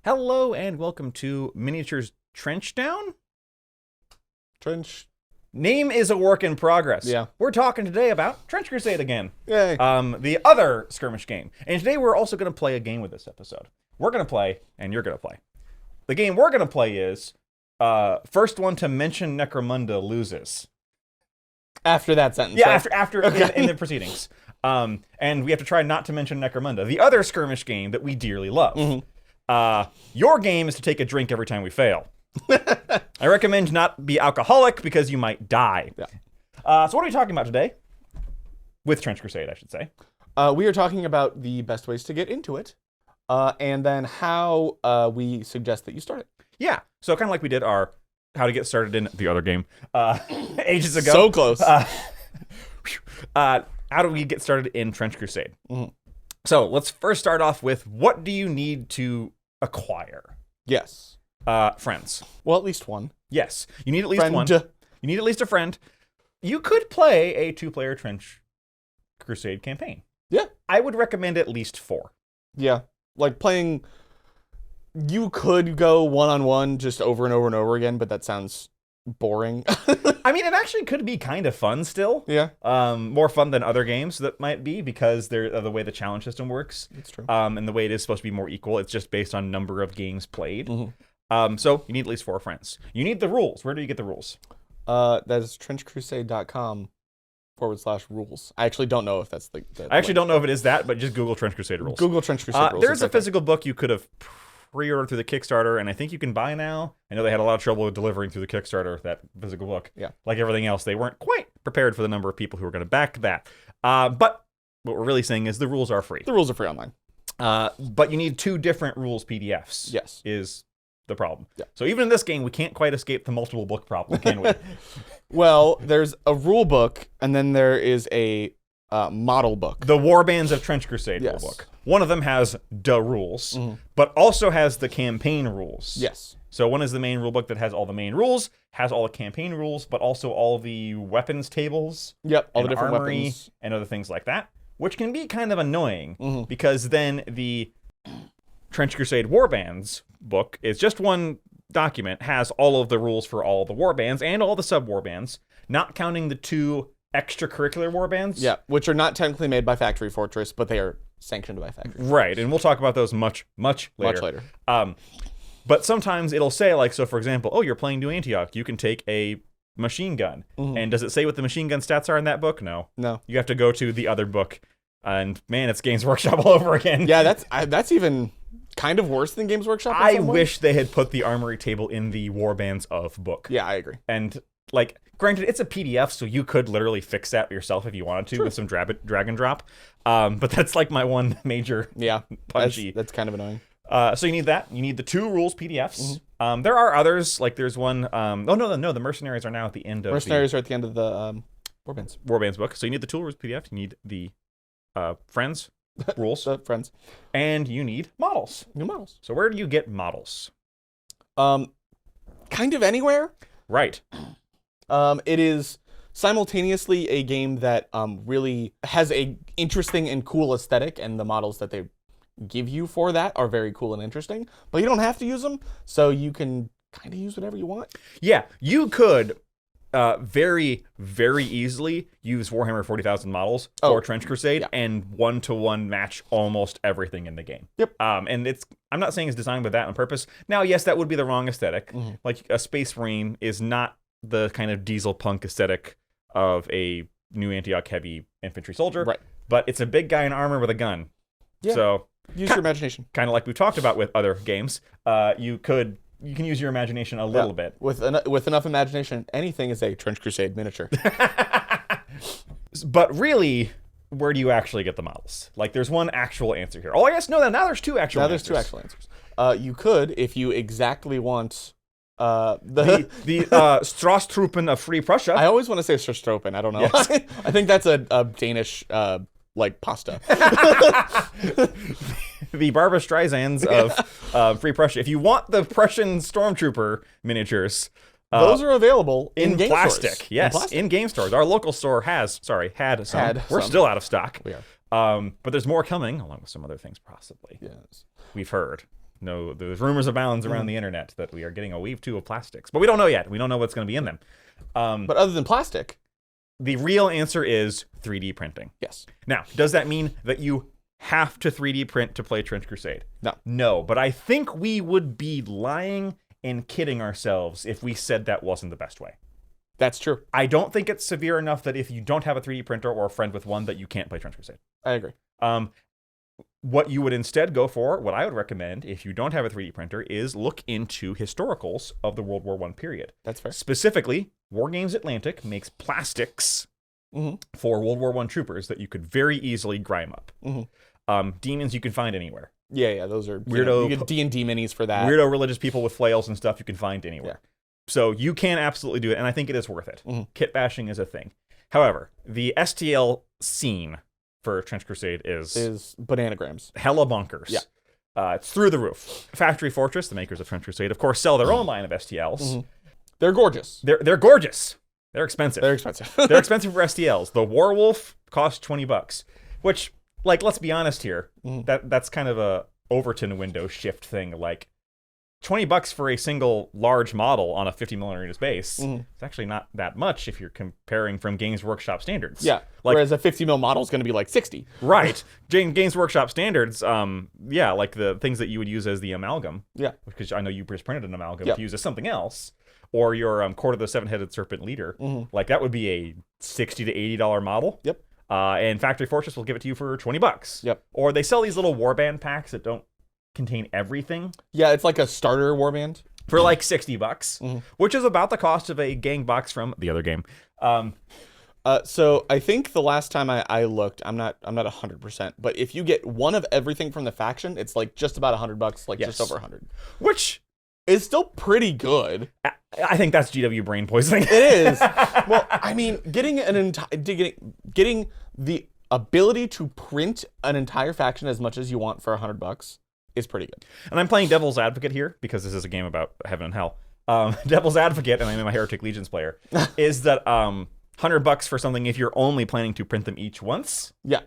Hello and welcome to Miniatures Trench Down? Trench. Name is a work in progress. Yeah. We're talking today about Trench Crusade again. Yay. The other skirmish game. And today we're also going to play a game with this episode. We're going to play, and you're going to play. The game we're going to play is, first one to mention Necromunda loses. After that sentence. Yeah, right? after Okay. in the proceedings. And we have to try not to mention Necromunda, the other skirmish game that we dearly love. Mm-hmm. Your game is to take a drink every time we fail. I recommend not be alcoholic because you might die. Yeah. So what are we talking about today? With Trench Crusade, I should say. We are talking about the best ways to get into it, and then how we suggest that you start it. Yeah. So kind of like we did our how to get started in the other game ages ago. So close. How do we get started in Trench Crusade? Mhm. So let's first start off with what do you need to acquire? Yes. Friends. Well, at least one. Yes. You need at least Friend. one. You need at least a friend. You could play a 2-player Trench Crusade campaign. Yeah. I would recommend at least 4. Yeah. Like playing. You could go one-on-one just over and over and over again, but that sounds boring. I mean, it actually could be kind of fun still. Yeah. More fun than other games that might be because they're the way the challenge system works. That's true. And the way it is supposed to be more equal. It's just based on number of games played. Mhm. So you need at least 4 friends. You need the rules. Where do you get the rules? That is trenchcrusade.com/rules. I actually don't know if that's the I actually don't know if it is that, but just Google Trench Crusade rules. Google Trench Crusade rules. There's It's a right there. physical book you could have pre-ordered through the Kickstarter, and I think you can buy now. I know they had a lot of trouble with delivering through the Kickstarter, that physical book. Yeah. Like everything else, they weren't quite prepared for the number of people who were going to back that. But what we're really saying is the rules are free. The rules are free online. But you need 2 different rules PDFs. Yes. Is the problem. Yeah. So even in this game, we can't quite escape the multiple book problem, can we? Well, there's a rule book, and then there is a model book. The Warbands of Trench Crusade Yes. rulebook. One of them has the rules, Mhm. but also has the campaign rules. Yes. So one is the main rulebook that has all the main rules, has all the campaign rules, but also all the weapons tables, Yep. All and the different armory, weapons. and other things like that, which can be kind of annoying Mhm. because then the Trench Crusade Warbands book is just one document, has all of the rules for all the warbands and all the sub-warbands, not counting the 2 extracurricular warbands. Yeah, which are not technically made by Factory Fortress, but they are sanctioned by Factory. Right, and we'll talk about those much later. Much later. But sometimes it'll say, like, so for example, oh, you're playing New Antioch, you can take a machine gun. Mhm. And does it say what the machine gun stats are in that book? No. No. You have to go to the other book. And man, it's Games Workshop all over again. Yeah, that's even kind of worse than Games Workshop. in I some ways. wish they had put the armory table in the Warbands of book. Yeah, I agree. And, like, granted, it's a PDF, so you could literally fix that yourself if you wanted to with some drag and drop. But that's, like, my one major Yeah, punchy. that's kind of annoying. So you need that. You need the 2 rules PDFs. There are others. Like there's one. No. The mercenaries are now at the end of Mercenaries are at the end of the Warbands. the Warbands book. So you need the 2 rules PDF. You need the friends rules, The friends. and you need models. New models. So where do you get models? Kind of anywhere. Right. It is simultaneously a game that really has a interesting and cool aesthetic, and the models that they give you for that are very cool and interesting. But you don't have to use them, so you can kind of use whatever you want. Yeah, you could very, very easily use Warhammer 40,000 models for Trench Crusade and 1-to-1 match almost everything in the game. Yep. And I'm not saying it's designed with that on purpose. Now, yes, that would be the wrong aesthetic. Mhm. Like a Space Marine is not the kind of diesel punk aesthetic of a New Antioch heavy infantry soldier. Right. But it's a big guy in armor with a gun. Yeah. So Use your imagination. kind of like we've talked about with other games, you can use your imagination a little bit. With enough imagination, anything is a Trench Crusade miniature. But really, where do you actually get the models? Like, there's one actual answer here. Oh, I guess now there's 2 actual Now answers. there's 2 actual answers. You could, if you exactly want the Strasstruppen of Free Prussia. I always want to say Stropen. I don't know. Yes. I think that's a Danish like pasta. The Barbara Streisands of Free Prussia. If you want the Prussian Stormtrooper miniatures, Those are available in game plastic. stores. Yes, in plastic. in game stores. Our local store had some. We're some. still out of stock. We are. But there's more coming, along with some other things possibly. Yes. We've heard. No, there's rumors abounds around the internet that we are getting a Wave 2 of plastics. But we don't know yet. We don't know what's going to be in them. But other than plastic, the real answer is 3D printing. yes. Now, does that mean that you have to 3D print to play Trench Crusade? No. No, but I think we would be lying and kidding ourselves if we said that wasn't the best way. That's true. I don't think it's severe enough that if you don't have a 3D printer or a friend with one that you can't play Trench Crusade. I agree. What you would instead go for, what I would recommend if you don't have a 3D printer, is look into historicals of the World War I period. That's fair. Specifically, War Games Atlantic makes plastics for World War I troopers that you could very easily grime up. Demons you can find anywhere. Yeah, those are Weirdo you get D&D minis for that. Weirdo religious people with flails and stuff you can find anywhere. So you can absolutely do it, and I think it is worth it. Kit bashing is a thing. However, the STL scene for Trench Crusade is bananagrams. hella bonkers. Yeah. It's through the roof. Factory Fortress, the makers of Trench Crusade, of course, sell their own line of STLs. They're gorgeous. They're gorgeous. They're expensive. They're expensive. They're expensive for STLs. The Warwolf costs $20, which, like, let's be honest here. That's kind of a Overton window shift thing. Like, $20 for a single large model on a 50mm base. It's actually not that much if you're comparing from Games Workshop standards. Yeah. Like, whereas a 50mm model is going to be like 60. Right. Games Workshop standards, like the things that you would use as the amalgam. Yeah. Because I know you just printed an amalgam to use as something else. Or your Court of the Seven-Headed Serpent Leader. Like, that would be a $60 to $80 model. Yep. And Factory Fortress will give it to you for $20. Yep. Or they sell these little warband packs that don't contain everything. Yeah, it's like a starter warband. For like $60, which is about the cost of a gang box from the other game. So I think the last time I looked, I'm not 100%, but if you get one of everything from the faction, it's like just about $100, like just over 100. Which is still pretty good. I think that's GW brain poisoning. It is. Well, I mean, getting the ability to print an entire faction as much as you want for $100 is pretty good. And I'm playing Devil's Advocate here because this is a game about heaven and hell. Devil's Advocate, and I'm a Heretic Legions player, is that $100 for something if you're only planning to print them each once. Yeah,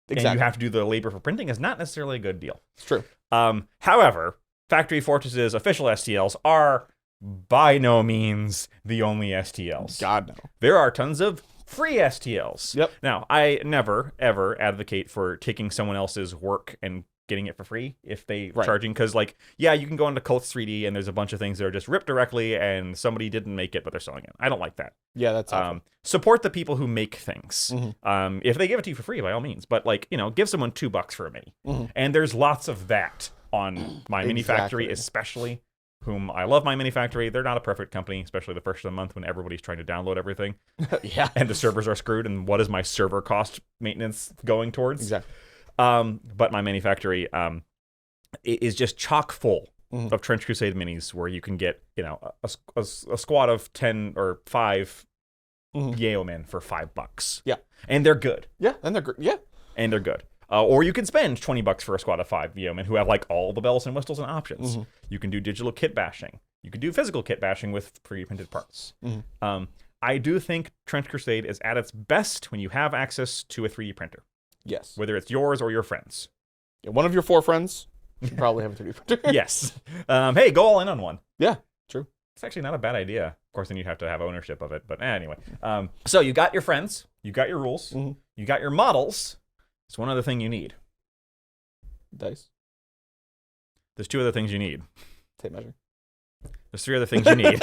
exactly. And you have to do the labor for printing is not necessarily a good deal. It's true. However, Factory Fortress's official STLs are by no means the only STLs. God, no. There are tons of free STLs. Yep. Now, I never, ever advocate for taking someone else's work and getting it for free if they charging, because like, yeah, you can go into Cults 3D and there's a bunch of things that are just ripped directly and somebody didn't make it but they're selling it. I don't like that. Yeah, that's support the people who make things. If they give it to you for free, by all means, but like, give someone $2 for a mini. And there's lots of that on My Mini Factory, especially, whom I love. My Mini Factory, they're not a perfect company, especially the first of the month when everybody's trying to download everything. Yeah. And the servers are screwed, and what is my server cost maintenance going towards? Exactly. But My Mini Factory is just chock full of Trench Crusade minis where you can get, a squad of 10 or 5 Yeomen for $5. Yeah. And they're good. Yeah, and they're good. Yeah. And they're good. Or you can spend $20 for a squad of 5 Yeomen who have like all the bells and whistles and options. You can do digital kit bashing. You can do physical kit bashing with pre-printed parts. I do think Trench Crusade is at its best when you have access to a 3D printer. Yes. Whether it's yours or your friends. Yeah, one of your 4 friends should probably have a 3D printer. Yes. Hey, go all in on one. Yeah, true. It's actually not a bad idea. Of course, then you'd have to have ownership of it. But anyway. So you got your friends. You got your rules. You got your models. There's one other thing you need. Dice. There's 2 other things you need. Tape measure. There's 3 other things you need.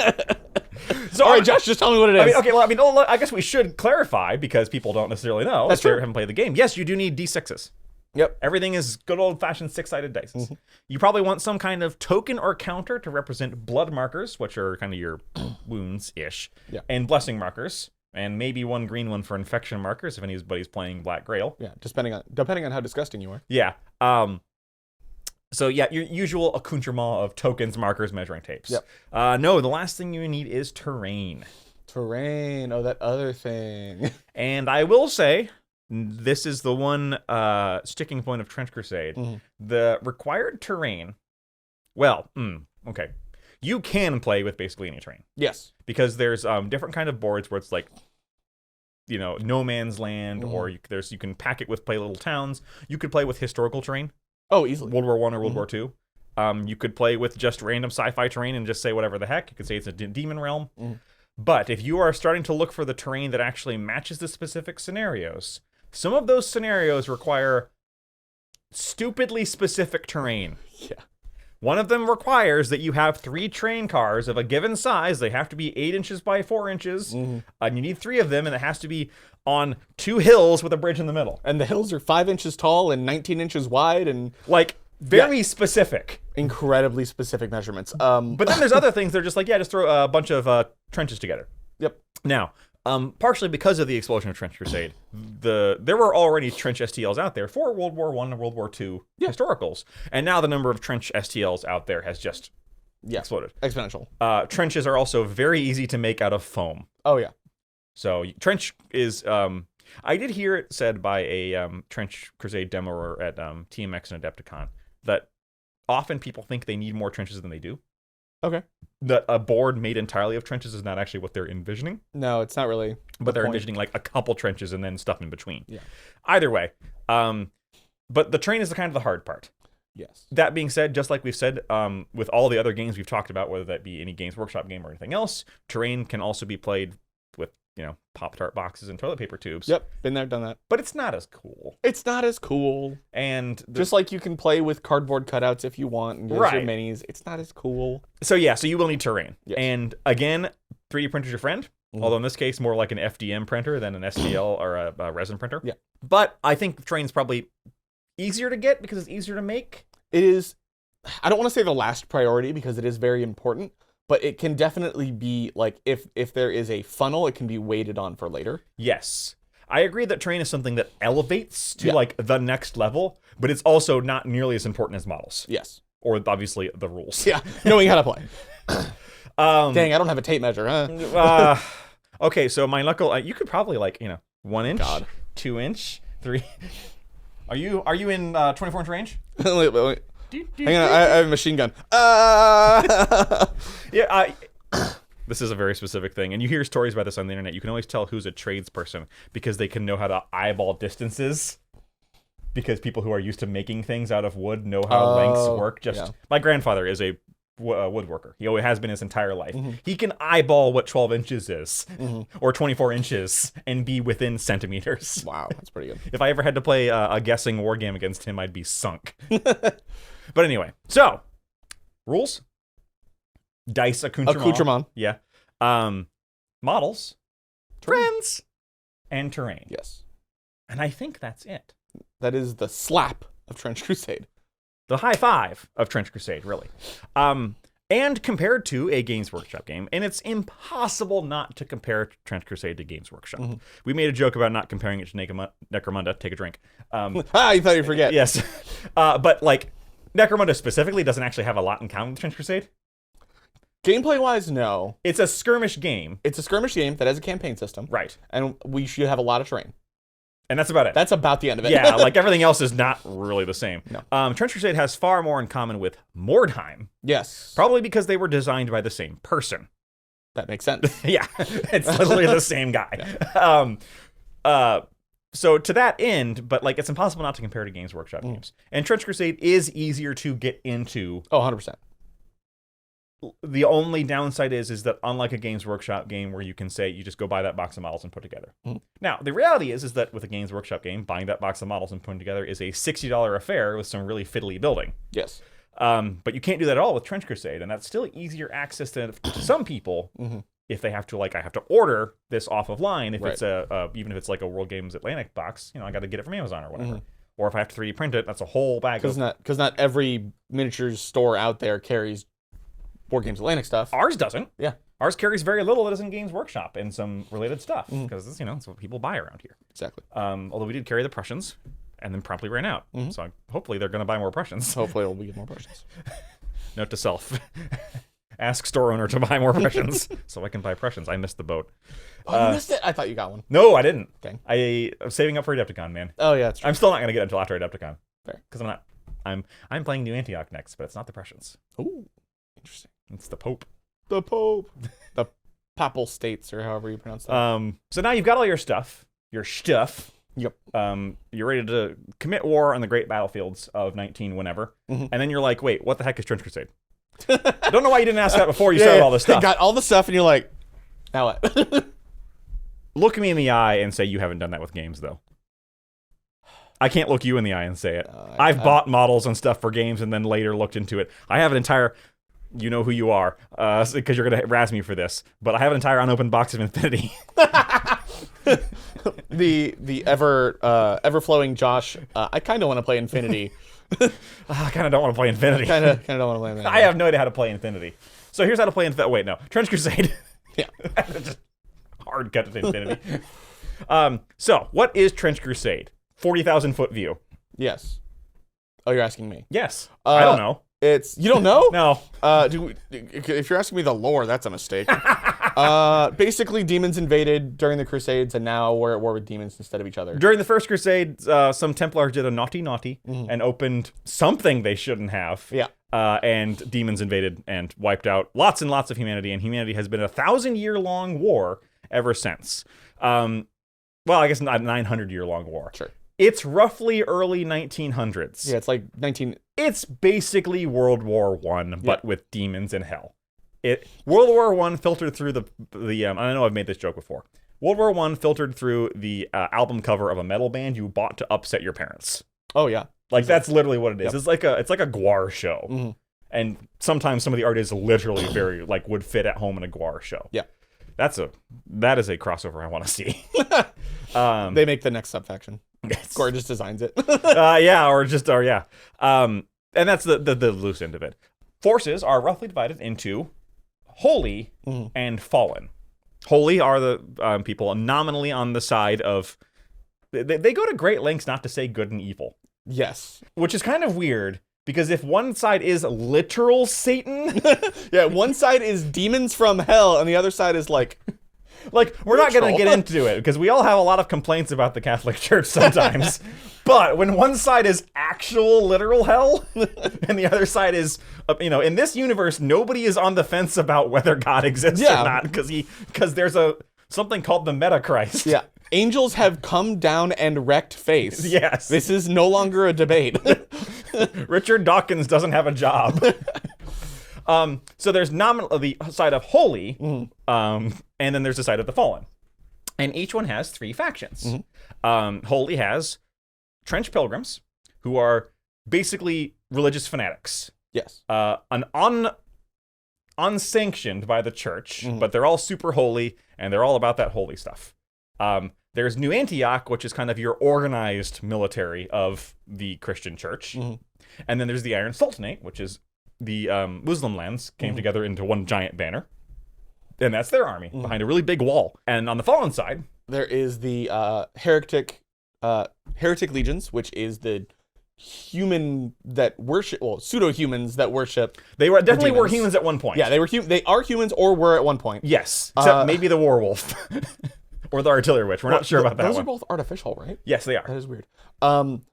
So, all right, Josh, just tell me what it is. I guess we should clarify because people don't necessarily know. That's true. They haven't played the game. Yes, you do need D6s. Yep. Everything is good old-fashioned 6-sided dice. You probably want some kind of token or counter to represent blood markers, which are kind of your wounds-ish, and blessing markers, and maybe one green one for infection markers if anybody's playing Black Grail. Yeah, depending on how disgusting you are. Yeah. So yeah, your usual accoutrement of tokens, markers, measuring tapes. Yep. No, the last thing you need is terrain. Terrain. Oh, that other thing. And I will say, this is the one sticking point of Trench Crusade. The required terrain, okay. You can play with basically any terrain. Yes. Because there's different kind of boards where it's like, no man's land, or you can pack it with play little towns. You could play with historical terrain. Oh, easily. World War I or World War II. You could play with just random sci-fi terrain and just say whatever the heck. You could say it's a demon realm. But if you are starting to look for the terrain that actually matches the specific scenarios, some of those scenarios require stupidly specific terrain. Yeah. One of them requires that you have 3 train cars of a given size. They have to be 8 inches by 4 inches. And you need 3 of them, and it has to be on 2 hills with a bridge in the middle. And the hills are 5 inches tall and 19 inches wide, and Like, very specific. incredibly specific measurements. But then there's other things. They're just like, yeah, just throw a bunch of trenches together. Yep. Now, partially because of the explosion of Trench Crusade, there were already Trench STLs out there for World War I and World War II historicals. And now the number of Trench STLs out there has just exploded. Exponential. Trenches are also very easy to make out of foam. Oh, yeah. So Trench is... I did hear it said by a Trench Crusade demoer at TMX and Adepticon that often people think they need more trenches than they do. Okay. That a board made entirely of trenches is not actually what they're envisioning. No, it's not really. But they're envisioning like a couple trenches and then stuff in between. Yeah. Either way. But the terrain is the kind of the hard part. Yes. That being said, just like we've said, with all the other games we've talked about, whether that be any Games Workshop game or anything else, terrain can also be played with, Pop-Tart boxes and toilet paper tubes. Yep, been there, done that. But it's not as cool. It's not as cool. And just like you can play with cardboard cutouts if you want and use your minis, it's not as cool. So you will need terrain. Yes. And again, 3D printer's your friend. Although in this case, more like an FDM printer than an STL or a resin printer. Yeah. But I think terrain's probably easier to get because it's easier to make. It is, I don't want to say the last priority because it is very important, but it can definitely be, like, if there is a funnel, it can be weighted on for later. Yes. I agree that terrain is something that elevates to, like, the next level, but it's also not nearly as important as models. Yes. Or, obviously, the rules. Yeah, knowing how to play. Dang, I don't have a tape measure, huh? Okay, so my knuckle, you could probably, 1 inch, God. 2 inch, 3... Are you in 24-inch range? wait. Hang on, I have a machine gun. Yeah, this is a very specific thing, and you hear stories about this on the internet. You can always tell who's a tradesperson because they can know how to eyeball distances. Because people who are used to making things out of wood know how lengths work. My grandfather is a woodworker. He always has been his entire life. He can eyeball what 12 inches is, or 24 inches, and be within centimeters. Wow, that's pretty good. If I ever had to play a guessing war game against him, I'd be sunk. But anyway, so rules, dice, accoutrement. Yeah. Models, friends, and terrain. Yes. And I think that's it. That is the slap of Trench Crusade. The high five of Trench Crusade, really. And compared to a Games Workshop game, and it's impossible not to compare Trench Crusade to Games Workshop. We made a joke about not comparing it to Necromunda. Take a drink. You thought you'd forget. Yes. But, Necromunda specifically doesn't actually have a lot in common with Trench Crusade. Gameplay-wise, no. It's a skirmish game. It's a skirmish game that has a campaign system. Right. And we should have a lot of terrain. And that's about it. That's about the end of it. Yeah, everything else is not really the same. No. Trench Crusade has far more in common with Mordheim. Yes. Probably because they were designed by the same person. That makes sense. Yeah, it's literally the same guy. Yeah. So to that end, but it's impossible not to compare to Games Workshop games. And Trench Crusade is easier to get into. Oh, 100%. The only downside is that unlike a Games Workshop game where you can say you just go buy that box of models and put together. Now, the reality is that with a Games Workshop game, buying that box of models and putting together is a $60 affair with some really fiddly building. Yes. But you can't do that at all with Trench Crusade, and that's still easier access to some people if they have to, I have to order this off of line if it's even if it's a World Games Atlantic box, I got to get it from Amazon or whatever. Or if I have to 3D print it, that's a whole bag Because not every miniatures store out there carries Board Games Atlantic stuff. Ours doesn't. Yeah. Ours carries very little that is in Games Workshop and some related stuff because it's what people buy around here. Exactly. Although we did carry the Prussians and then promptly ran out. So hopefully they're going to buy more Prussians. Hopefully we'll get more Prussians. Note to self. Ask store owner to buy more Prussians so I can buy Prussians. I missed the boat. Oh, you missed it? I thought you got one. No, I didn't. Dang. I'm saving up for Adepticon, man. Oh, yeah, that's true. I'm still not going to get it until after Adepticon. Fair. Because I'm not. I'm playing New Antioch next, but it's not the Prussians. Ooh, interesting. It's the Pope. The Pope. The Papal States, or however you pronounce that. So now you've got all your stuff. Your stuff. Yep. You're ready to commit war on the great battlefields of 19 whenever, and then you're like, wait, what the heck is Trench Crusade? I don't know why you didn't ask that before you started all this stuff. Got all the stuff, and you're like, now what? Look me in the eye and say you haven't done that with games, though. I can't look you in the eye and say it. I've bought models and stuff for games and then later looked into it. I have an entire... You know who you are, because you're going to razz me for this, but I have an entire unopened box of Infinity. the ever-flowing Josh, I kind of want to play Infinity. I kind of don't want to play Infinity. Kind of don't want to play Infinity. I have no idea how to play Infinity. So here's how to play Infinity. Wait, no. Trench Crusade. Yeah. Just hard cut to Infinity. So, what is Trench Crusade? 40,000 foot view. Yes. Oh, you're asking me? Yes. I don't know. You don't know? No. If you're asking me the lore, that's a mistake. Basically, demons invaded during the Crusades, and now we're at war with demons instead of each other. During the first Crusade, some Templars did a naughty and opened something they shouldn't have. Yeah. And demons invaded and wiped out lots and lots of humanity, and humanity has been a 1,000-year-long war ever since. Well, I guess not a 900-year-long war. Sure. It's roughly early 1900s. Yeah, it's like 19... It's basically World War I, but with demons and hell. World War I filtered through the I know I've made this joke before. World War I filtered through the album cover of a metal band you bought to upset your parents. Oh yeah, like that's literally what it is. Yep. It's like a Gwar show, and sometimes some of the art is literally very like would fit at home in a Gwar show. Yeah, that is a crossover I want to see. They make the next subfaction. Gwar just designs it. And that's the loose end of it. Forces are roughly divided into holy and fallen. Holy are the people nominally on the side of... They go to great lengths not to say good and evil. Yes. Which is kind of weird, because if one side is literal Satan... yeah, one side is demons from hell, and the other side is like... Like, we're not going to get into it, because we all have a lot of complaints about the Catholic Church sometimes. But when one side is actual literal hell, and the other side is, in this universe, nobody is on the fence about whether God exists or not, because there's something called the Metachrist. Yeah. Angels have come down and wrecked face. Yes. This is no longer a debate. Richard Dawkins doesn't have a job. So there's the side of holy, and then there's the side of the fallen. And each one has 3 factions. Holy has trench pilgrims, who are basically religious fanatics. Yes. Unsanctioned by the church, but they're all super holy, and they're all about that holy stuff. There's New Antioch, which is kind of your organized military of the Christian church. And then there's the Iron Sultanate, which is the Muslim lands came together into one giant banner. And that's their army, behind a really big wall. And on the fallen side... there is the heretic legions, which is the human that worship... well, pseudo-humans that worship... They definitely were humans at one point. Yeah, they are humans or were at one point. Yes, except maybe the werewolf. Or the artillery witch. We're not sure about that those one. are both artificial, right? Yes, they are. That is weird.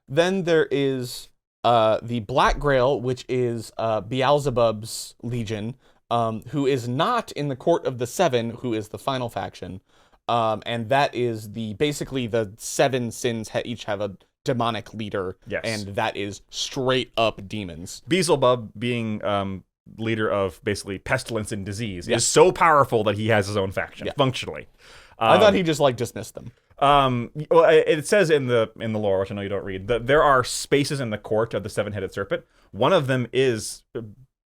Then there is the Black Grail, which is Beelzebub's legion, who is not in the Court of the Seven, who is the final faction. And that is basically the 7 sins each have a demonic leader. Yes. And that is straight up demons. Beelzebub, being leader of basically pestilence and disease, is so powerful that he has his own faction, functionally. I thought he just dismissed them. Well, it says in the lore, which I know you don't read, that there are spaces in the court of the 7-headed serpent. One of them is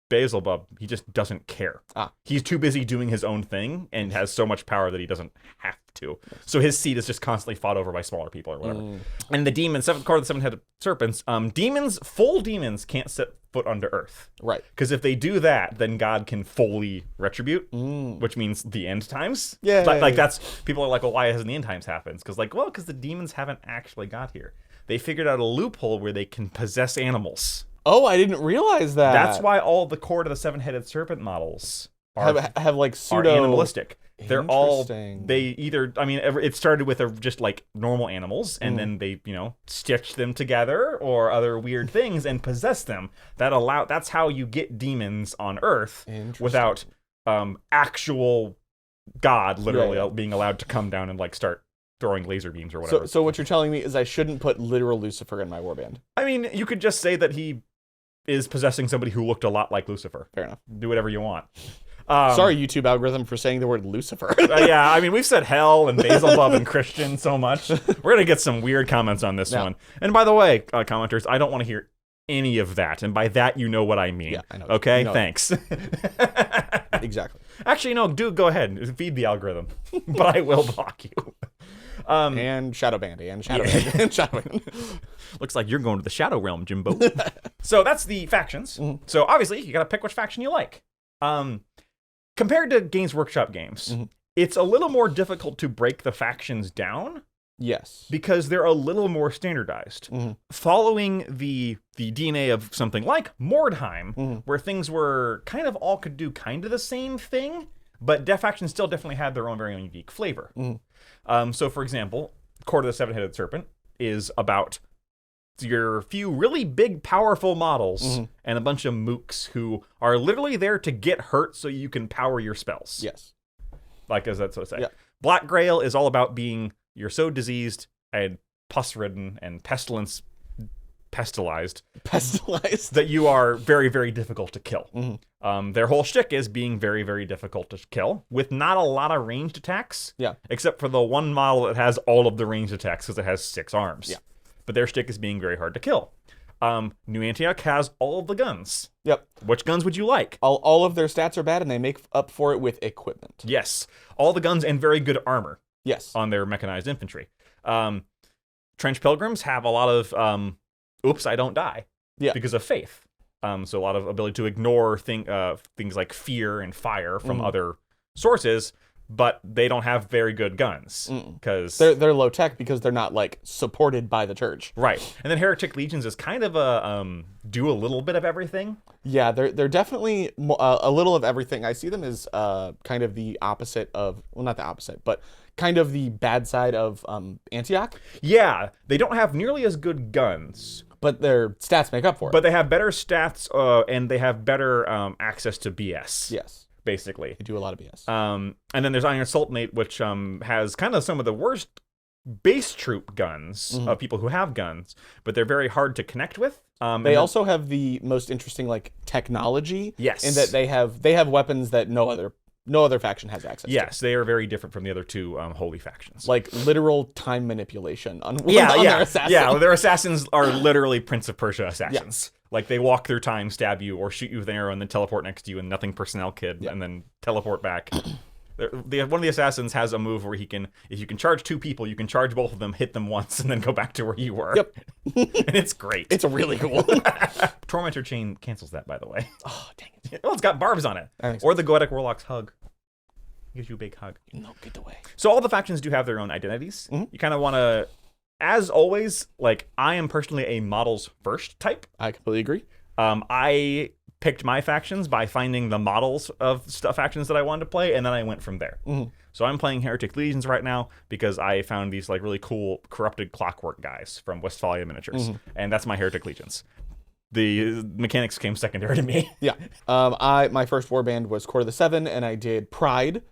Beelzebub. He just doesn't care. He's too busy doing his own thing and has so much power that he doesn't have to. So his seat is just constantly fought over by smaller people or whatever. And the demons, court of the 7-headed serpents, full demons can't set foot under earth. Right. Because if they do that, then God can fully retribute, which means the end times. Yeah. That's, people are like, well, why hasn't the end times happened? Because the demons haven't actually got here. They figured out a loophole where they can possess animals. Oh, I didn't realize that. That's why all the court of the 7-headed serpent models have like are animalistic. They're all, Interesting. it started with just like normal animals, and then they, stitched them together or other weird things and possessed them. That's how you get demons on Earth without actual God literally being allowed to come down and like start throwing laser beams or whatever. So what you're telling me is I shouldn't put literal Lucifer in my warband. I mean, you could just say that he is possessing somebody who looked a lot like Lucifer. Fair enough. Do whatever you want. Sorry, YouTube algorithm, for saying the word Lucifer. Yeah, I mean, we've said hell and Beelzebub and Christian so much. We're going to get some weird comments on this one. And by the way, commenters, I don't want to hear any of that. And by that, you know what I mean. Yeah, I know. Okay? No. Thanks. Exactly. Actually, no, go ahead. Feed the algorithm. But I will block you. And Shadowband, and Shadowband, and Shadowband. Looks like you're going to the Shadow Realm, Jimbo. So that's the factions. So obviously, you got to pick which faction you like. Compared to Games Workshop games, it's a little more difficult to break the factions down. Yes. Because they're a little more standardized. Following the DNA of something like Mordheim, where things were kind of all could do kind of the same thing, but factions still definitely had their own very own unique flavor. So, for example, Court of the Seven-Headed Serpent is about your few really big, powerful models and a bunch of mooks who are literally there to get hurt so you can power your spells. Yes. Like, as that's what I say. Yeah. Black Grail is all about being, you're so diseased and pus-ridden and pestilized that you are very, very difficult to kill. Their whole shtick is being very, very difficult to kill with not a lot of ranged attacks. Yeah. Except for the one model that has all of the ranged attacks because it has 6 arms. Yeah. But their shtick is being very hard to kill. New Antioch has all of the guns. Yep. Which guns would you like? All of their stats are bad, and they make up for it with equipment. Yes. All the guns and very good armor. Yes. On their mechanized infantry. Trench Pilgrims have a lot of, oops, I don't die. Yeah. Because of faith. So a lot of ability to ignore things like fear and fire from other sources, but they don't have very good guns because they're low tech because they're not like supported by the church. Right. And then Heretic Legions is kind of a do a little bit of everything. Yeah, they're definitely a little of everything. I see them as kind of the opposite of, well, not the opposite, but kind of the bad side of Antioch. Yeah, they don't have nearly as good guns, but their stats make up for it. But they have better stats and they have better access to BS. Yes. Basically. They do a lot of BS. And then there's Iron Sultanate, which has kind of some of the worst base troop guns of people who have guns, but they're very hard to connect with. They also have the most interesting like technology. Yes. In that they have weapons that no other faction has access to. Yes, they are very different from the other two holy factions. Like literal time manipulation on their assassins. Yeah, their assassins are literally Prince of Persia assassins. Yeah. Like they walk through time, stab you, or shoot you with an arrow and then teleport next to you and nothing personnel kid, and then teleport back. One of the assassins has a move where if you can charge 2 people, you can charge both of them, hit them once, and then go back to where you were. Yep. And it's great. It's really cool. Tormentor Chain cancels that, by the way. Oh, dang it. Well, it's got barbs on it. Or the Goetic Warlock's hug. Gives you a big hug. No, get away. So all the factions do have their own identities. You kind of want to, as always, like, I am personally a models first type. I completely agree. I picked my factions by finding the models of factions that I wanted to play, and then I went from there. So I'm playing Heretic Legions right now because I found these like really cool corrupted clockwork guys from Westphalia Miniatures, and that's my Heretic Legions. The mechanics came secondary to me. Yeah. My first warband was Court of the Seven, and I did Pride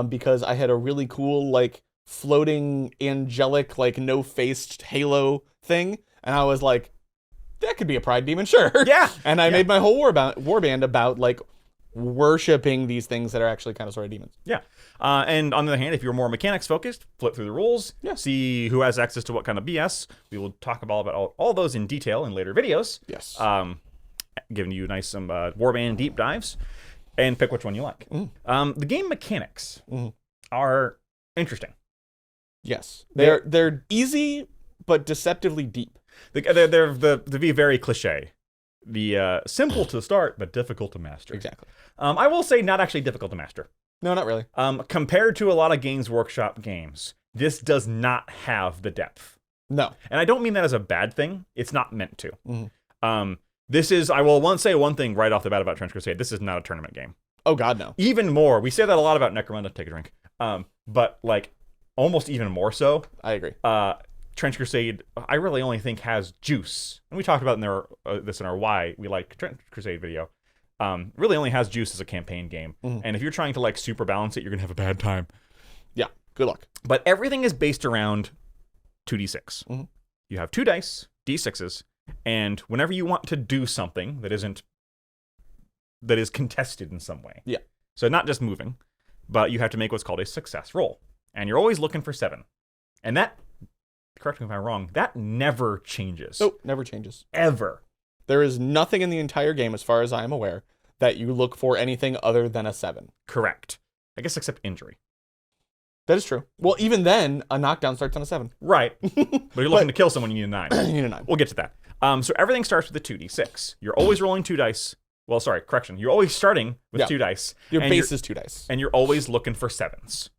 because I had a really cool like floating angelic like no-faced halo thing, and I was like, that could be a Pride demon, sure. Yeah. And I made my whole warband about like worshipping these things that are actually kind of sort of demons. Yeah. And on the other hand, if you're more mechanics focused, flip through the rules, see who has access to what kind of BS. We will talk about all those in detail in later videos. Yes. Giving you nice some warband deep dives, and pick which one you like. The game mechanics are interesting. Yes. They're easy but deceptively deep. They're to be very cliche. The simple to start, but difficult to master. Exactly. I will say not actually difficult to master. No, not really. Compared to a lot of Games Workshop games, this does not have the depth. No. And I don't mean that as a bad thing. It's not meant to. This is, I will say one thing right off the bat about Trench Crusade. This is not a tournament game. Oh, God, no. Even more. We say that a lot about Necromunda. Take a drink. But like almost even more so. I agree. Trench Crusade, I really only think has juice. And we talked about this in our Why We Like Trench Crusade video. Really only has juice as a campaign game. And if you're trying to like super balance it, you're going to have a bad time. Yeah. Good luck. But everything is based around 2d6. Mm-hmm. You have 2 dice, d6s, and whenever you want to do something that is contested in some way. Yeah. So not just moving, but you have to make what's called a success roll. And you're always looking for 7. And that, correct me if I'm wrong, that never changes. Nope, never changes. Ever. There is nothing in the entire game, as far as I am aware, that you look for anything other than a 7. Correct. I guess except injury. That is true. Well, even then, a knockdown starts on a 7. Right. But you're looking to kill someone, you need a 9. You need a 9. We'll get to that. So everything starts with a 2d6. You're always rolling 2 dice. Well, sorry, correction. You're always starting with 2 dice. Your base is 2 dice. And you're always looking for 7s.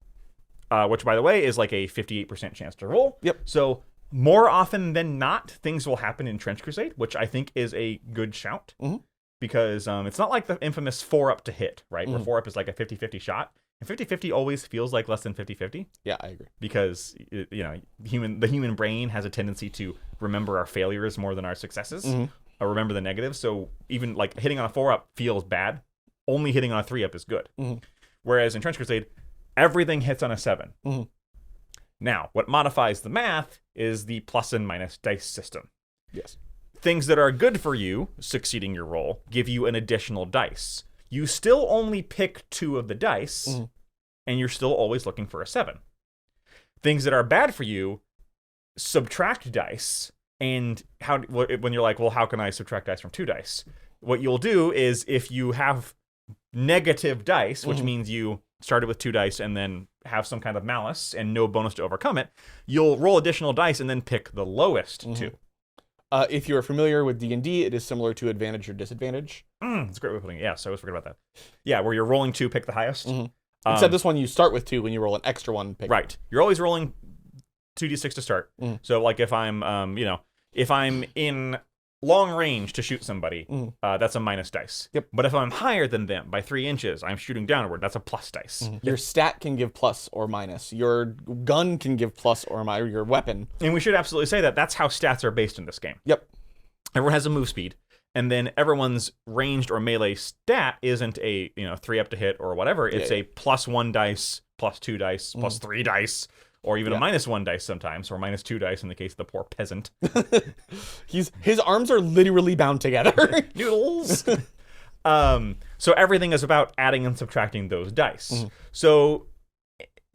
Which, by the way, is like a 58% chance to roll. Yep. So more often than not, things will happen in Trench Crusade, which I think is a good shout. Mm-hmm. Because it's not like the infamous 4-up to hit, right? Mm-hmm. Where 4-up is like a 50-50 shot. And 50-50 always feels like less than 50-50. Yeah, I agree. Because, you know, the human brain has a tendency to remember our failures more than our successes. Mm-hmm. Or remember the negatives. So even like hitting on a 4-up feels bad. Only hitting on a 3-up is good. Mm-hmm. Whereas in Trench Crusade, everything hits on a 7. Mm-hmm. Now, what modifies the math is the plus and minus dice system. Yes. Things that are good for you, succeeding your roll, give you an additional dice. You still only pick 2 of the dice, Mm-hmm. and you're still always looking for a 7. Things that are bad for you, subtract dice, and when you're like, well, how can I subtract dice from 2 dice? What you'll do is if you have negative dice, which Mm-hmm. means you started with 2 dice and then have some kind of malice and no bonus to overcome it, you'll roll additional dice and then pick the lowest 2. If you are familiar with D&D, it is similar to advantage or disadvantage. That's a great way of putting it. Yeah, so I always forget about that. Yeah, where you're rolling 2, pick the highest. Mm-hmm. Except this one, you start with 2. When you roll an extra one, pick. Right. You're always rolling 2d6 to start. Mm. So like if I'm, if I'm in long range to shoot somebody, that's a minus dice. Yep. But if I'm higher than them by 3 inches, I'm shooting downward. That's a plus dice. Mm-hmm. Your stat can give plus or minus. Your gun can give plus or minus. Your weapon. And we should absolutely say that that's how stats are based in this game. Yep. Everyone has a move speed, and then everyone's ranged or melee stat isn't a 3-up to hit or whatever. It's a plus 1 dice, plus 2 dice, plus 3 dice, or even a minus 1 dice sometimes, or minus 2 dice in the case of the poor peasant. His arms are literally bound together. Noodles. So everything is about adding and subtracting those dice. So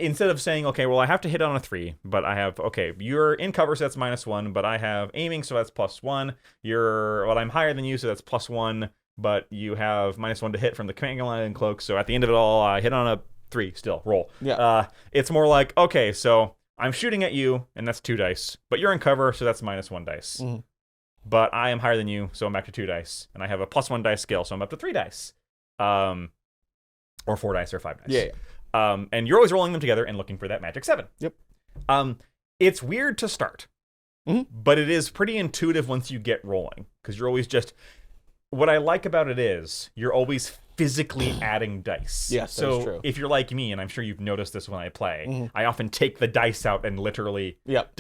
instead of saying, okay, well, I have to hit on a 3, but I have, okay, you're in cover, so that's minus 1, but I have aiming, so that's plus 1. I'm higher than you, so that's plus 1, but you have minus 1 to hit from the command line and cloak, so at the end of it all, I hit on a 3 still, roll. Yeah. It's more like, okay, so I'm shooting at you, and that's 2 dice, but you're in cover, so that's minus 1 dice. But I am higher than you, so I'm back to 2 dice, and I have a plus 1 dice skill, so I'm up to 3 dice. Or 4 dice or 5 dice. Yeah. And you're always rolling them together and looking for that magic 7. Yep. It's weird to start, but it is pretty intuitive once you get rolling, because you're always just... What I like about it is you're always physically adding dice. Yes, that is true. So if you're like me, and I'm sure you've noticed this when I play, I often take the dice out and literally... Yep.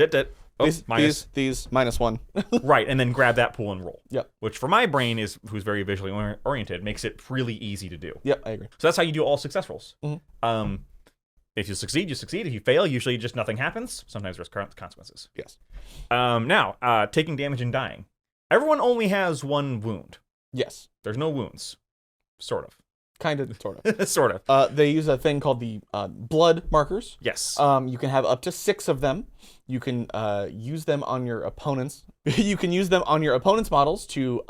These minus 1. Right, and then grab that pool and roll. Yep. Which for my brain, who's very visually oriented, makes it really easy to do. Yep, I agree. So that's how you do all success rolls. If you succeed, you succeed. If you fail, usually just nothing happens. Sometimes there's consequences. Yes. Now, taking damage and dying. Everyone only has 1 wound. Yes. There's no wounds. Sort of. Kind of, sort of. Sort of. They use a thing called the blood markers. Yes. You can have up to 6 of them. You can use them on your opponents. You can use them on your opponent's models to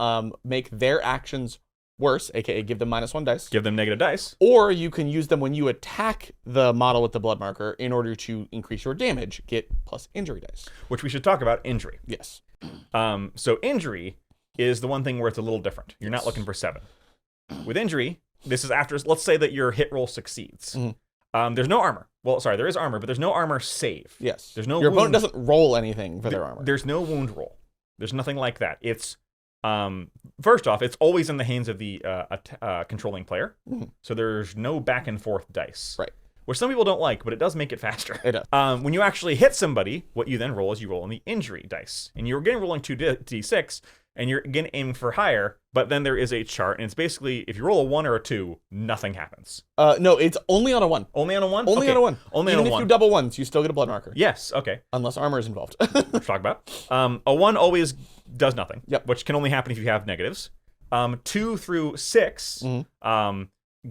make their actions worse, aka give them minus 1 dice. Give them negative dice. Or you can use them when you attack the model with the blood marker in order to increase your damage, get plus injury dice. Which we should talk about, injury. Yes. So injury is the one thing where it's a little different. You're not looking for 7. With injury, this is after, let's say that your hit roll succeeds. There's no armor. Well, sorry, there is armor, but there's no armor save. Yes. There's no Your wound. opponent doesn't roll anything for their armor. There's no wound roll. There's nothing like that. It's first off, it's always in the hands of the controlling player. So there's no back and forth dice. Right. Which some people don't like, but it does make it faster. It does. When you actually hit somebody, what you then roll is you roll on the injury dice. And you're getting rolling 2d6. and you're again aiming for higher, but then there is a chart, and it's basically if you roll a 1 or a 2, nothing happens. No, it's only on a 1. Only on a 1? Only Okay. on a 1. Only Even on a if 1. you double ones, you still get a blood marker. Yes, okay. Unless armor is involved. Let's talk about. A 1 always does nothing. Yep. Which can only happen if you have negatives. 2 through 6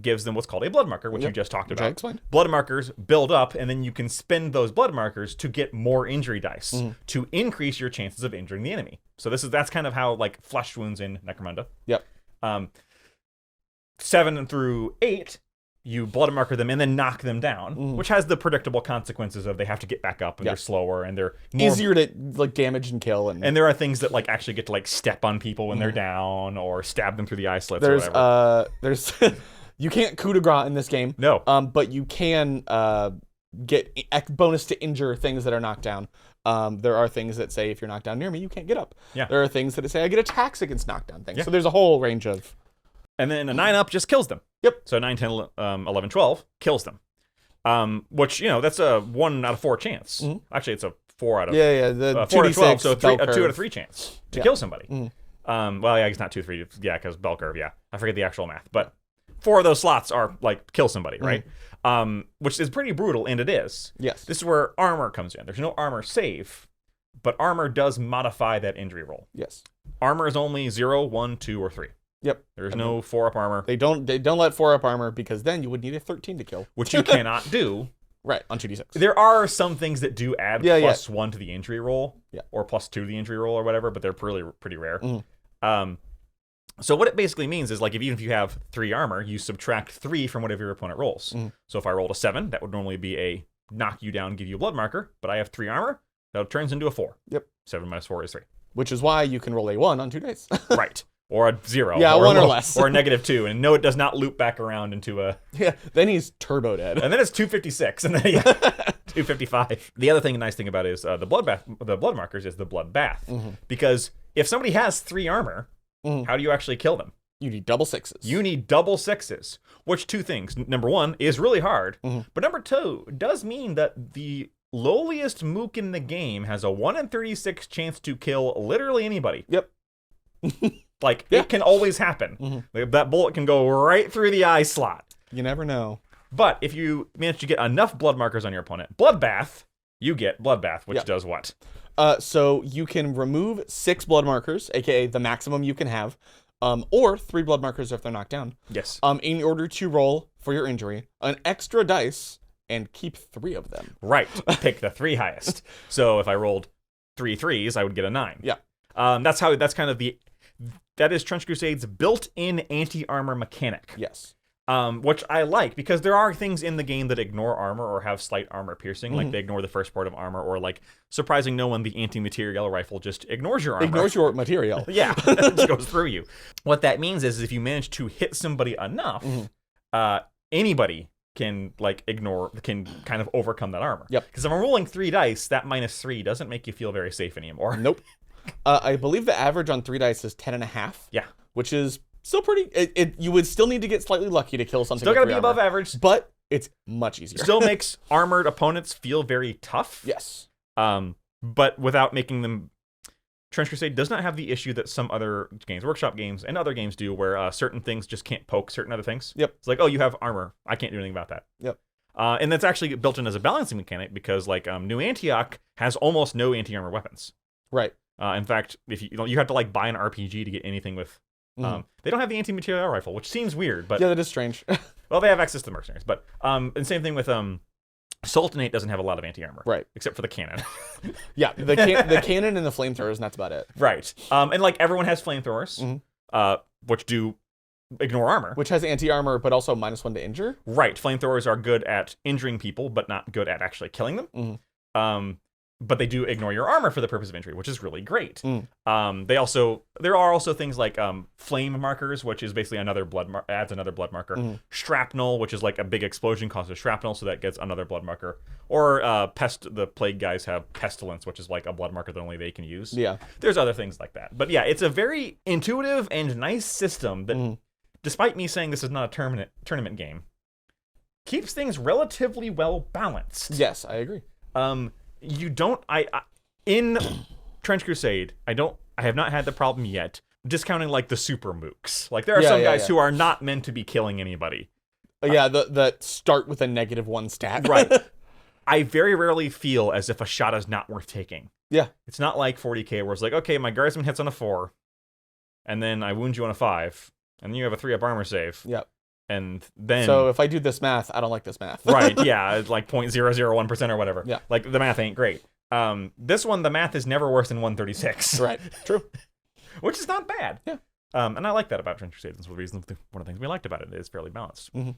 gives them what's called a blood marker, which you just talked Which about. I explained. Blood markers build up, and then you can spend those blood markers to get more injury dice to increase your chances of injuring the enemy. So that's kind of how like flesh wounds in Necromunda. Yep. 7 through 8, you blood marker them and then knock them down, which has the predictable consequences of they have to get back up and they're slower and they're more easier to like damage and kill. And there are things that like actually get to like step on people when they're down or stab them through the eye slits or there's you can't coup de grace in this game. No. But you can get bonus to injure things that are knocked down. There are things that say if you're knocked down near me, you can't get up. Yeah. There are things that say I get attacks against knockdown things. Yeah. So there's a whole range of. And then a 9-up just kills them. Yep. So 9, 10, 11, 12 kills them. Which, that's a 1 out of 4 chance. Actually, it's a 4 out of The 4 out of 12, 2d6 so a 2 out of 3 chance to kill somebody. Well, yeah, it's not 2, 3. Yeah, because bell curve. Yeah, I forget the actual math, but 4 of those slots are like kill somebody, right? Which is pretty brutal, and it is. Yes. This is where armor comes in. There's no armor save, but armor does modify that injury roll. Yes. Armor is only 0, 1, 2, or 3. Yep. There's no 4-up armor. They don't let 4-up armor because then you would need a 13 to kill. Which you cannot do. Right, on 2d6. There are some things that do add plus 1 to the injury roll. Yeah. Or plus 2 to the injury roll or whatever, but they're pretty rare. So what it basically means is like even if you have 3 armor, you subtract 3 from whatever your opponent rolls. So if I rolled a 7, that would normally be a knock you down, give you a blood marker, but I have 3 armor, that turns into a 4. Yep. 7 minus 4 is 3. Which is why you can roll a 1 on 2 dice. Right. Or a 0. Yeah, or 1 or low, less. Or a -2. And no, it does not loop back around into a... Yeah, then he's turbo dead. And then it's 256, and then 255. The other nice thing about it is the blood markers is the blood bath. Because if somebody has 3 armor, how do you actually kill them? You need double 6s. You need double 6s. Which 2 things. Number 1 is really hard, but number 2 does mean that the lowliest mook in the game has a 1 in 36 chance to kill literally anybody. Yep. Like, it can always happen. Like, that bullet can go right through the eye slot. You never know. But if you manage to get enough blood markers on your opponent, bloodbath, you get bloodbath, which does what? So you can remove 6 blood markers, aka the maximum you can have, or 3 blood markers if they're knocked down. Yes. In order to roll for your injury an extra dice and keep 3 of them. Right. Pick the 3 highest. So if I rolled 3 3s, I would get a 9. Yeah. That is Trench Crusade's built-in anti-armor mechanic. Yes. Which I like, because there are things in the game that ignore armor or have slight armor piercing, like they ignore the first part of armor, or like, surprising no one, the anti-material rifle just ignores your armor. Ignores your material. Yeah, it just goes through you. What that means is if you manage to hit somebody enough, anybody can kind of overcome that armor. Yep. Because if I'm rolling 3 dice, that -3 doesn't make you feel very safe anymore. Nope. I believe the average on 3 dice is 10.5. Yeah. Which is still pretty. You would still need to get slightly lucky to kill something. Still gotta be armor, above average. but it's much easier. Still makes armored opponents feel very tough. Yes. But without making them. Trench Crusade does not have the issue that some other Games Workshop games and other games do, where certain things just can't poke certain other things. Yep. It's like, oh, you have armor. I can't do anything about that. Yep. And that's actually built in as a balancing mechanic because, like, New Antioch has almost no anti-armor weapons. Right. In fact, if you have to like buy an RPG to get anything with. They don't have the anti-material rifle, which seems weird, but yeah, that is strange. well, they have access to the mercenaries, but and same thing with Sultanate doesn't have a lot of anti-armor, right? Except for the cannon. Yeah, the cannon and the flamethrowers, and that's about it. Right. And like everyone has flamethrowers, which do ignore armor, which has anti-armor, but also -1 to injure. Right. Flamethrowers are good at injuring people, but not good at actually killing them. But they do ignore your armor for the purpose of injury, which is really great. There are also things like flame markers, which is basically adds another blood marker. Shrapnel, which is like a big explosion causes shrapnel, so that gets another blood marker. Or the plague guys have pestilence, which is like a blood marker that only they can use. Yeah. There's other things like that. But yeah, it's a very intuitive and nice system that, despite me saying this is not a tournament game, keeps things relatively well balanced. Yes, I agree. You don't in Trench Crusade, I don't I have not had the problem yet. Discounting like the super mooks. Like there are some guys who are not meant to be killing anybody. That start with a -1 stat. Right. I very rarely feel as if a shot is not worth taking. Yeah. It's not like 40k where it's like, okay, my guardsman hits on a 4, and then I wound you on a 5, and then you have a 3-up armor save. Yep. And then... So if I do this math, I don't like this math. Right, yeah, it's like 0.001% or whatever. Yeah. Like, the math ain't great. This one, the math is never worse than 136. Right. True. Which is not bad. Yeah. And I like that about Trench Crusade. That's one of the things we liked about it. It is fairly balanced. Mm-hmm.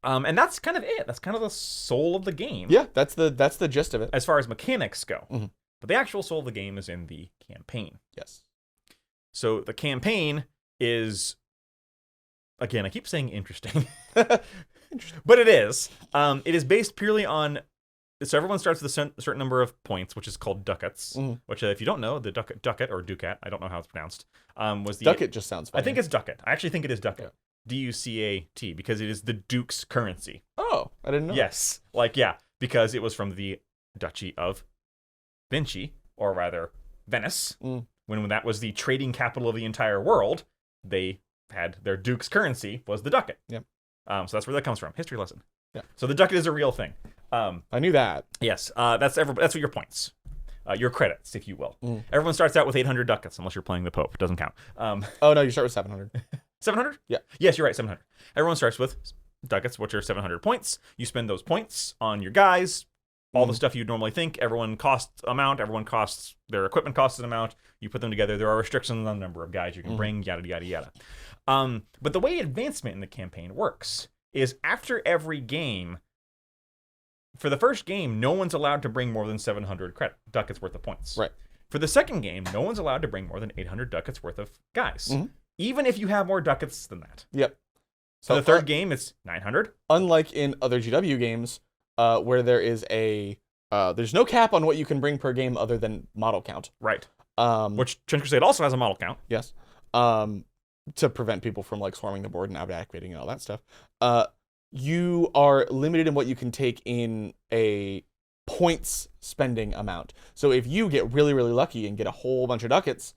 And that's kind of it. That's kind of the soul of the game. Yeah, that's the gist of it. As far as mechanics go. Mm-hmm. But the actual soul of the game is in the campaign. Yes. So the campaign is, again, I keep saying interesting. But it is. It is based purely on... So everyone starts with a certain number of points, which is called ducats. Mm-hmm. Which, if you don't know, the ducat or ducat, I don't know how it's pronounced, was the... Ducat just sounds funny. I think it's ducat. I actually think it is ducat. Yeah. D-U-C-A-T, because it is the Duke's currency. Oh, I didn't know. Yes. Because it was from the Duchy of Vinci, or rather, Venice. When that was the trading capital of the entire world, they had their Duke's currency was the ducat. Yep. So that's where that comes from. History lesson. Yeah. So the ducat is a real thing. I knew that. Yes. That's what your points. Your credits, if you will. Everyone starts out with 800 ducats, unless you're playing the Pope. It doesn't count. Oh, no, you start with 700. 700? Yeah. Yes, you're right, 700. Everyone starts with ducats, which are 700 points. You spend those points on your guys, all the stuff you'd normally think. Everyone costs amount. Their equipment costs an amount. You put them together. There are restrictions on the number of guys you can bring, yada, yada, yada. But the way advancement in the campaign works is after every game, for the first game, no one's allowed to bring more than 700 ducats worth of points. Right. For the second game, no one's allowed to bring more than 800 ducats worth of guys. Even if you have more ducats than that. Yep. So the third game, it's 900. Unlike in other GW games, where there is there's no cap on what you can bring per game other than model count. Right. Which Trench Crusade also has a model count. Yes. To prevent people from like swarming the board and out-activating and all that stuff. You are limited in what you can take in a points spending amount. So if you get really, really lucky and get a whole bunch of ducats,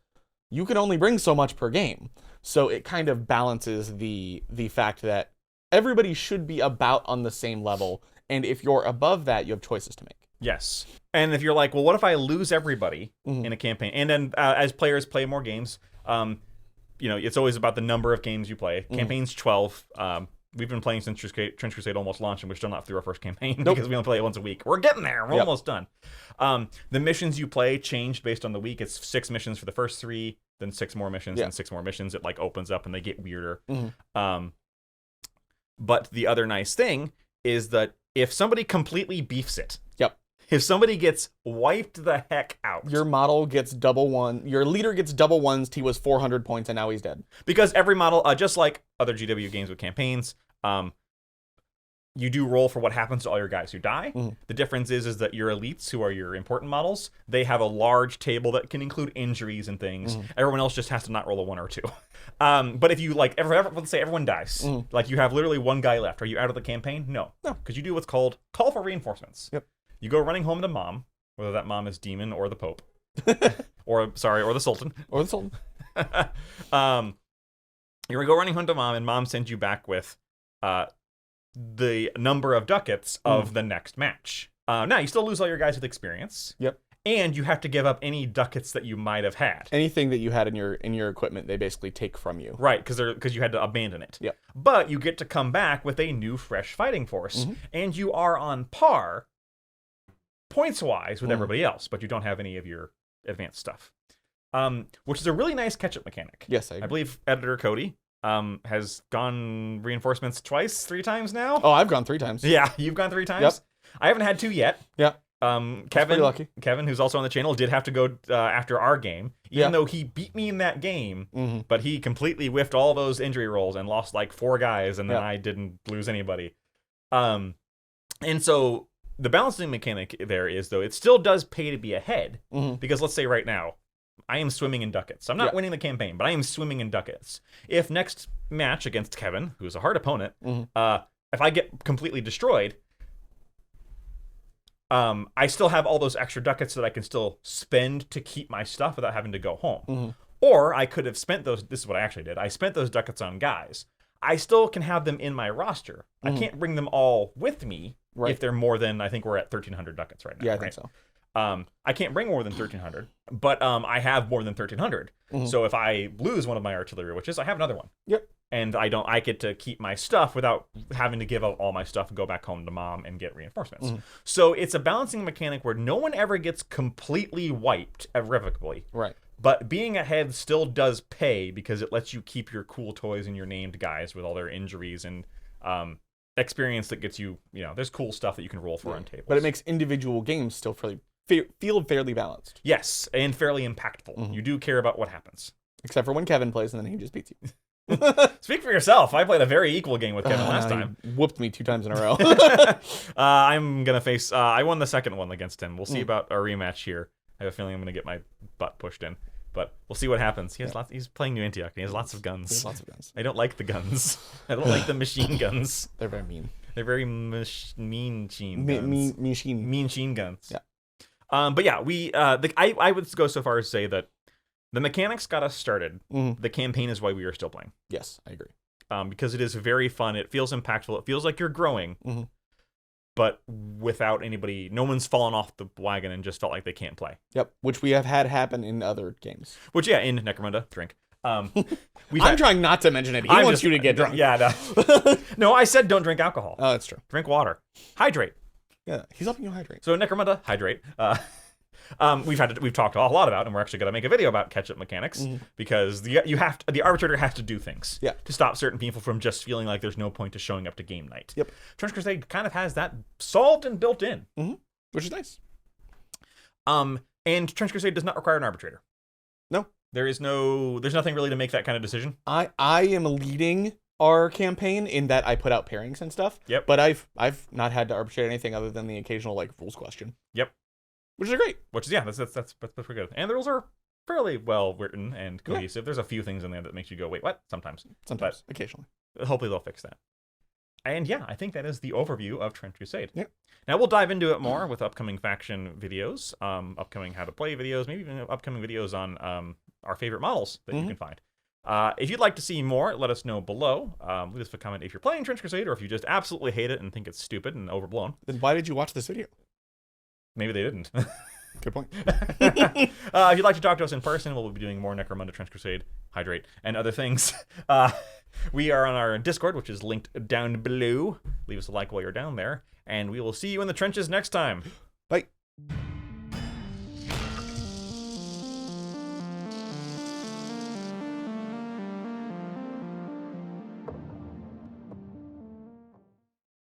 you can only bring so much per game. So it kind of balances the fact that everybody should be about on the same level. And if you're above that, you have choices to make. Yes. And if you're like, well, what if I lose everybody in a campaign? And then as players play more games, it's always about the number of games you play. Campaign's 12. We've been playing since Trench Crusade almost launched, and we're still not through our first campaign because we only play it once a week. We're getting there. We're almost done. The missions you play changed based on the week. It's 6 missions for the first 3, then 6 more missions, and 6 more missions. It like opens up and they get weirder. But the other nice thing is that if somebody completely beefs it, if somebody gets wiped the heck out, your model gets your leader gets double ones. He was 400 points and now he's dead. Because every model, just like other GW games with campaigns, you do roll for what happens to all your guys who die. The difference is that your elites, who are your important models, they have a large table that can include injuries and things. Everyone else just has to not roll a 1 or 2. But if you let's say everyone dies, like you have literally 1 guy left, are you out of the campaign? No, because you do what's called call for reinforcements. Yep. You go running home to mom, whether that mom is demon or the Pope, or the Sultan. Or the Sultan. You're gonna go running home to mom, and mom sends you back with the number of ducats of the next match. Now you still lose all your guys with experience. Yep. And you have to give up any ducats that you might have had. Anything that you had in your equipment, they basically take from you. Right, because you had to abandon it. Yep. But you get to come back with a new, fresh fighting force, and you are on par points-wise with everybody else, but you don't have any of your advanced stuff. Which is a really nice catch-up mechanic. Yes, I agree. I believe editor Cody has gone reinforcements 3 times now. Oh, I've gone 3 times. Yeah, you've gone 3 times? Yep. I haven't had 2 yet. Yeah. Kevin, who's also on the channel, did have to go after our game, even though he beat me in that game, but he completely whiffed all those injury rolls and lost like 4 guys, and then I didn't lose anybody. And so the balancing mechanic there is, though, it still does pay to be ahead, because let's say right now, I am swimming in ducats. I'm not winning the campaign, but I am swimming in ducats. If next match against Kevin, who's a hard opponent, if I get completely destroyed, I still have all those extra ducats that I can still spend to keep my stuff without having to go home. Mm-hmm. Or I could have spent those. This is what I actually did. I spent those ducats on guys. I still can have them in my roster. I can't bring them all with me if they're more than, I think we're at 1,300 ducats right now. Yeah, I think so. I can't bring more than 1,300, but I have more than 1,300. So if I lose one of my artillery witches, I have another one. Yep. And I get to keep my stuff without having to give up all my stuff and go back home to mom and get reinforcements. So it's a balancing mechanic where no one ever gets completely wiped irrevocably. Right. But being ahead still does pay because it lets you keep your cool toys and your named guys with all their injuries and experience that gets you, there's cool stuff that you can roll for on tables. But it makes individual games still feel fairly balanced. Yes, and fairly impactful. You do care about what happens. Except for when Kevin plays and then he just beats you. Speak for yourself. I played a very equal game with Kevin last time. He whooped me 2 times in a row. I'm going to face... I won the second one against him. We'll see about our rematch here. I have a feeling I'm going to get my butt pushed in. But we'll see what happens. He has lots. He's playing New Antioch, and he has lots of guns. He has lots of guns. I don't like the guns. I don't like the machine guns. They're very mean. They're very mean sheen guns. Mean sheen guns. Yeah. But yeah, I would go so far as to say that the mechanics got us started. The campaign is why we are still playing. Yes, I agree. Because it is very fun. It feels impactful. It feels like you're growing. But without anybody, no one's fallen off the wagon and just felt like they can't play. Yep, which we have had happen in other games. Which, yeah, in Necromunda, drink. I'm trying not to mention it. He wants you to get drunk. Yeah, no. No, I said don't drink alcohol. Oh, that's true. Drink water. Hydrate. Yeah, he's helping you hydrate. So in Necromunda, hydrate. We've talked a lot about, and we're actually going to make a video about catch-up mechanics because the arbitrator has to do things to stop certain people from just feeling like there's no point to showing up to game night. Yep. Trench Crusade kind of has that solved and built in, which is nice. And Trench Crusade does not require an arbitrator. No, there's nothing really to make that kind of decision. I am leading our campaign in that I put out pairings and stuff. Yep. But I've not had to arbitrate anything other than the occasional rules question. Yep. Which is great. That's pretty good. And the rules are fairly well written and cohesive. There's a few things in there that makes you go, wait, what? Sometimes, occasionally. Hopefully they'll fix that. And yeah, I think that is the overview of Trench Crusade. Yeah. Now we'll dive into it more with upcoming faction videos, upcoming how to play videos, maybe even upcoming videos on our favorite models that you can find. If you'd like to see more, let us know below. Leave us a comment if you're playing Trench Crusade or if you just absolutely hate it and think it's stupid and overblown. Then why did you watch this video? Maybe they didn't. Good point. If you'd like to talk to us in person, we'll be doing more Necromunda, Trench Crusade, Hydrate, and other things. We are on our Discord, which is linked down below. Leave us a like while you're down there, and we will see you in the trenches next time.